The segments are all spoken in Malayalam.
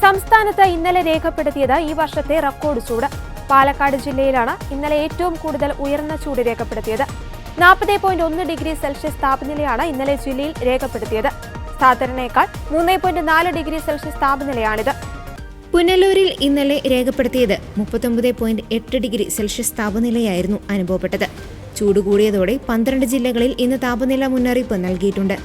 സംസ്ഥാനത്ത് ഇന്നലെ രേഖപ്പെടുത്തിയത് ഈ വർഷത്തെ റെക്കോർഡ് ചൂട്. പാലക്കാട് ജില്ലയിലാണ് ഇന്നലെ ഏറ്റവും കൂടുതൽ ഉയർന്ന ചൂട് രേഖപ്പെടുത്തിയത്. 40.1 ഡിഗ്രി സെൽഷ്യസ് താപനിലയാണ് ഇന്നലെ ജില്ലയിൽ രേഖപ്പെടുത്തിയത്. സാധാരണയേക്കാൾ 3.4 ഡിഗ്രി സെൽഷ്യസ് താപനിലയാണിത്. പുനലൂരിൽ ഇന്നലെ രേഖപ്പെടുത്തിയത് 39.8 ഡിഗ്രി സെൽഷ്യസ് താപനിലയായിരുന്നു അനുഭവപ്പെട്ടത്. ചൂട് കൂടിയതോടെ 12 ജില്ലകളിൽ ഇന്ന് താപനില മുന്നറിയിപ്പ് നൽകിയിട്ടുണ്ട്.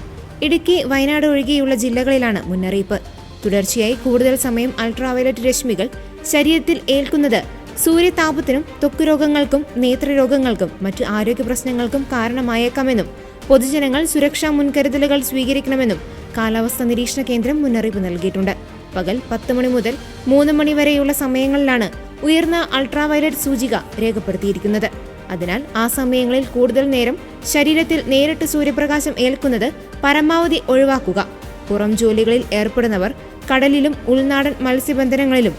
ഇടുക്കി, വയനാട് ഒഴികെയുള്ള ജില്ലകളിലാണ് മുന്നറിയിപ്പ്. തുടർച്ചയായി കൂടുതൽ സമയം അൾട്രാവയലറ്റ് രശ്മികൾ ശരീരത്തിൽ ഏൽക്കുന്നത് സൂര്യതാപത്തിനും ത്വക്ക് രോഗങ്ങൾക്കും നേത്രരോഗങ്ങൾക്കും മറ്റു ആരോഗ്യ പ്രശ്നങ്ങൾക്കും കാരണമായേക്കാമെന്നും പൊതുജനങ്ങൾ സുരക്ഷാ മുൻകരുതലുകൾ സ്വീകരിക്കണമെന്നും കാലാവസ്ഥാ നിരീക്ഷണ കേന്ദ്രം മുന്നറിയിപ്പ് നൽകിയിട്ടുണ്ട്. പകൽ 10 മണി മുതൽ 3 മണി വരെയുള്ള സമയങ്ങളിലാണ് ഉയർന്ന അൾട്രാവയലറ്റ് സൂചിക രേഖപ്പെടുത്തിയിരിക്കുന്നത്. അതിനാൽ ആ സമയങ്ങളിൽ കൂടുതൽ നേരം ശരീരത്തിൽ നേരിട്ട് സൂര്യപ്രകാശം ഏൽക്കുന്നത് പരമാവധി ഒഴിവാക്കുക. പുറം ജോലികളിൽ ഏർപ്പെടുന്നവർ, കടലിലും ഉൾനാടൻ മത്സ്യബന്ധനങ്ങളിലും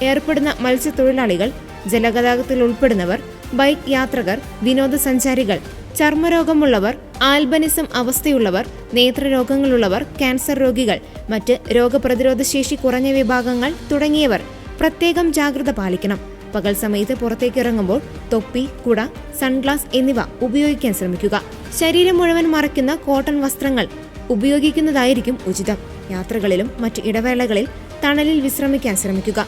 ഏർപ്പെടുന്ന മത്സ്യത്തൊഴിലാളികൾ, ജലഗതാഗതത്തിൽ ഉൾപ്പെടുന്നവർ, ബൈക്ക് യാത്രകർ, വിനോദസഞ്ചാരികൾ, ചർമ്മരോഗമുള്ളവർ, ആൽബനിസം അവസ്ഥയുള്ളവർ, നേത്രരോഗങ്ങളുള്ളവർ, ക്യാൻസർ രോഗികൾ, മറ്റ് രോഗപ്രതിരോധ ശേഷി കുറഞ്ഞ വിഭാഗങ്ങൾ തുടങ്ങിയവർ പ്രത്യേകം ജാഗ്രത പാലിക്കണം. പകൽ സമയത്ത് പുറത്തേക്കിറങ്ങുമ്പോൾ തൊപ്പി, കുട, സൺഗ്ലാസ് എന്നിവ ഉപയോഗിക്കാൻ ശ്രമിക്കുക. ശരീരം മുഴുവൻ മറയ്ക്കുന്ന കോട്ടൺ വസ്ത്രങ്ങൾ ഉപയോഗിക്കുന്നതായിരിക്കും ഉചിതം. യാത്രകളിലും മറ്റ് ഇടവേളകളിൽ തണലിൽ വിശ്രമിക്കാൻ ശ്രമിക്കുക.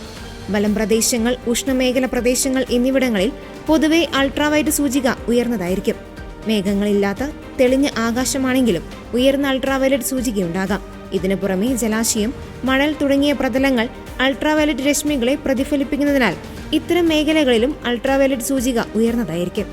മലമ്പ്രദേശങ്ങൾ, ഉഷ്ണമേഖല പ്രദേശങ്ങൾ എന്നിവിടങ്ങളിൽ പൊതുവെ അൾട്രാവയലറ്റ് സൂചിക ഉയർന്നതായിരിക്കും. മേഘങ്ങളില്ലാത്ത തെളിഞ്ഞ ആകാശമാണെങ്കിലും ഉയർന്ന അൾട്രാവയലറ്റ് സൂചികയുണ്ടാകാം. ഇതിനു പുറമെ ജലാശയം, മണൽ തുടങ്ങിയ പ്രതലങ്ങൾ അൾട്രാവയലറ്റ് രശ്മികളെ പ്രതിഫലിപ്പിക്കുന്നതിനാൽ ഇത്തരം മേഖലകളിലും അൾട്രാവയലറ്റ് സൂചിക ഉയർന്നതായിരിക്കും.